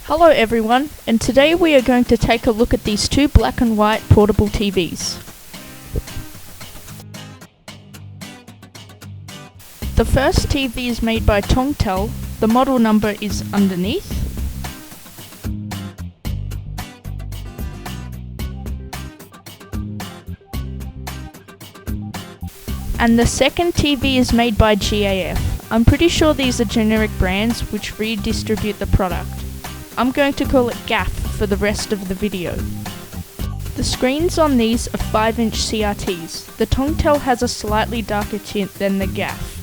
Hello everyone, and today we are going to take a look at these two black and white portable TVs. The first TV is made by Tongtel. The model number is underneath. And the second TV is made by GAF. I'm pretty sure these are generic brands which redistribute the product. I'm going to call it GAF for the rest of the video. The screens on these are 5-inch CRTs. The Tongtel has a slightly darker tint than the GAF.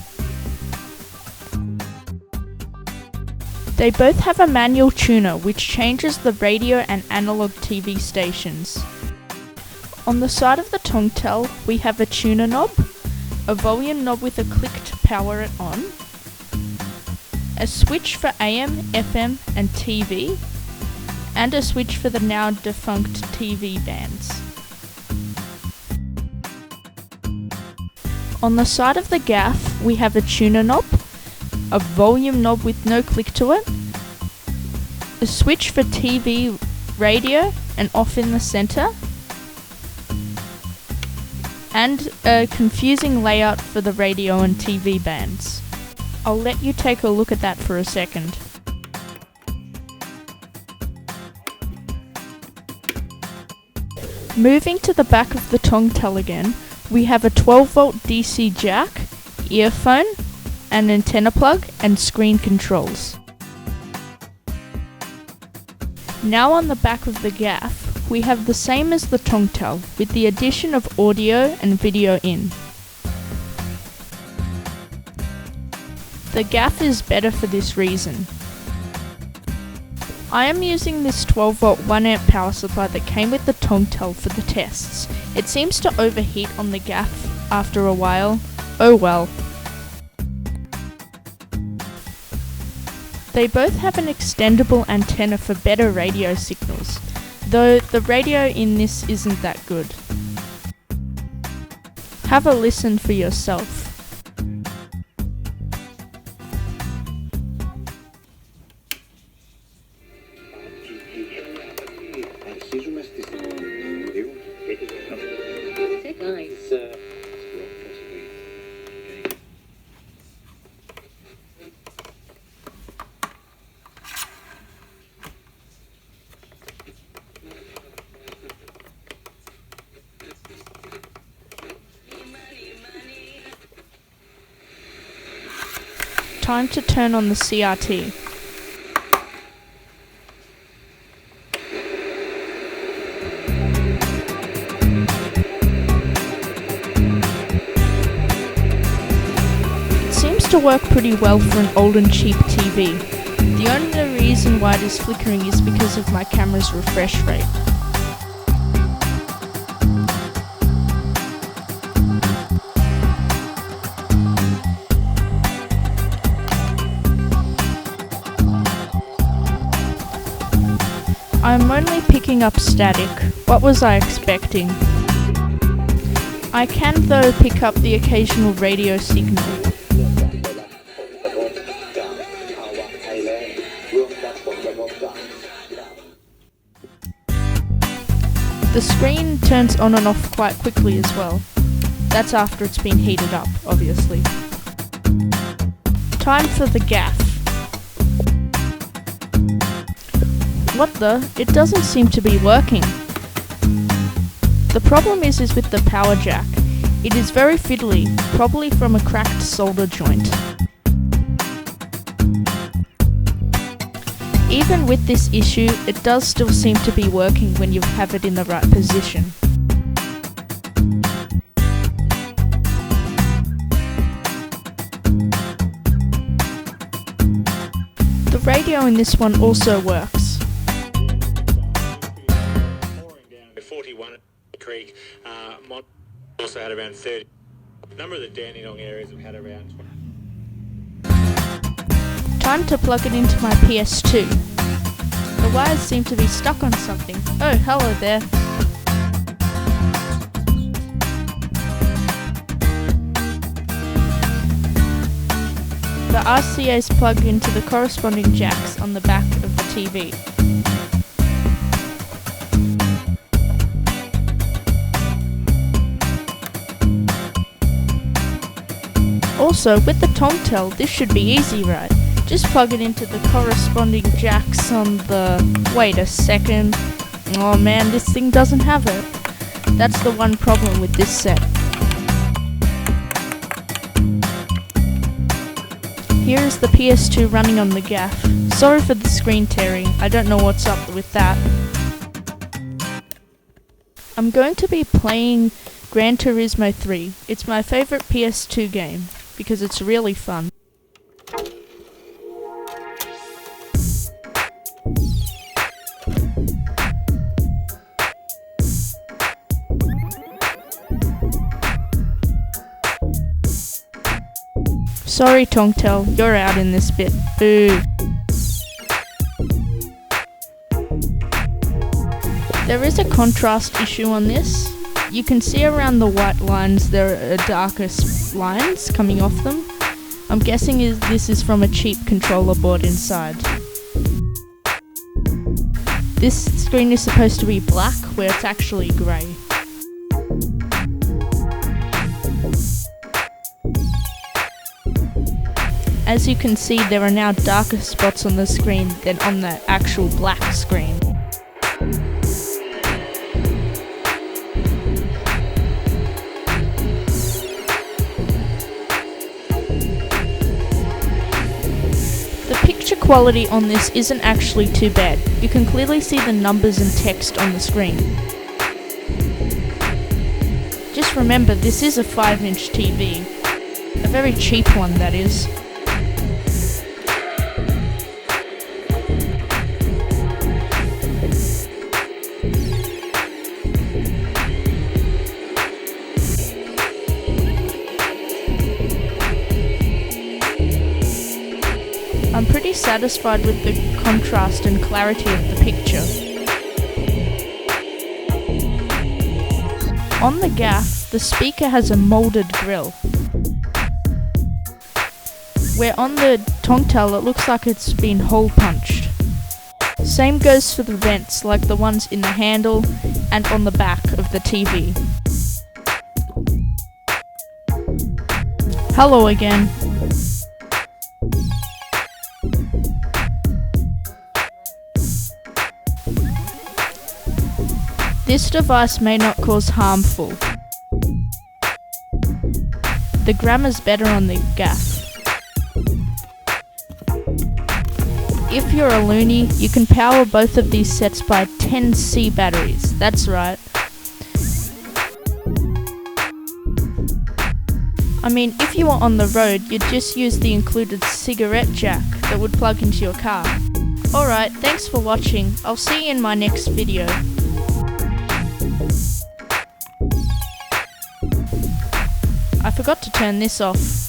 They both have a manual tuner which changes the radio and analog TV stations. On the side of the Tongtel we have a tuner knob, a volume knob with a click to power it on, a switch for AM, FM and TV, and a switch for the now defunct TV bands. On the side of the GAF we have a tuner knob, a volume knob with no click to it, a switch for TV, radio and off in the center, and a confusing layout for the radio and TV bands. I'll let you take a look at that for a second. Moving to the back of the Tongtel again, we have a 12-volt DC jack, earphone, an antenna plug and screen controls. Now on the back of the GAF, we have the same as the Tongtel with the addition of audio and video in. The GAF is better for this reason. I am using this 12-volt 1A power supply that came with the Tongtel for the tests. It seems to overheat on the GAF after a while. Oh well. They both have an extendable antenna for better radio signals, though the radio in this isn't that good. Have a listen for yourself. Time to turn on the CRT. It seems to work pretty well for an old and cheap TV. The only reason why it is flickering is because of my camera's refresh rate. I'm only picking up static. What was I expecting? I can though pick up the occasional radio signal. The screen turns on and off quite quickly as well. That's after it's been heated up, obviously. Time for the GAF. What the? It doesn't seem to be working. The problem is with the power jack. It is very fiddly, probably from a cracked solder joint. Even with this issue, it does still seem to be working when you have it in the right position. The radio in this one also works. 41 Creek, also had around 30. A number of the Dandenong areas have had around 20. Time to plug it into my PS2. The wires seem to be stuck on something. Oh, hello there. The RCAs plug into the corresponding jacks on the back of the TV. Also, with the Tongtel, this should be easy, right? Just plug it into the corresponding jacks on the... Wait a second. Oh man, this thing doesn't have it. That's the one problem with this set. Here is the PS2 running on the gaff. Sorry for the screen tearing, I don't know what's up with that. I'm going to be playing Gran Turismo 3. It's my favourite PS2 game, because it's really fun. Sorry Tongtel, you're out in this bit. Boo. There is a contrast issue on this. You can see around the white lines there are darker lines coming off them. I'm guessing this is from a cheap controller board inside. This screen is supposed to be black, where it's actually grey. As you can see, there are now darker spots on the screen than on the actual black screen. The picture quality on this isn't actually too bad. You can clearly see the numbers and text on the screen. Just remember, this is a 5-inch TV. A very cheap one, that is. I'm pretty satisfied with the contrast and clarity of the picture. On the gaff, the speaker has a moulded grille, where on the Tongtel it looks like it's been hole punched. Same goes for the vents, like the ones in the handle and on the back of the TV. Hello again. This device may not cause harmful. The grammar's better on the gaff. If you're a loony, you can power both of these sets by 10C batteries. That's right. I mean, if you were on the road, you'd just use the included cigarette jack that would plug into your car. Alright, thanks for watching. I'll see you in my next video. I forgot to turn this off.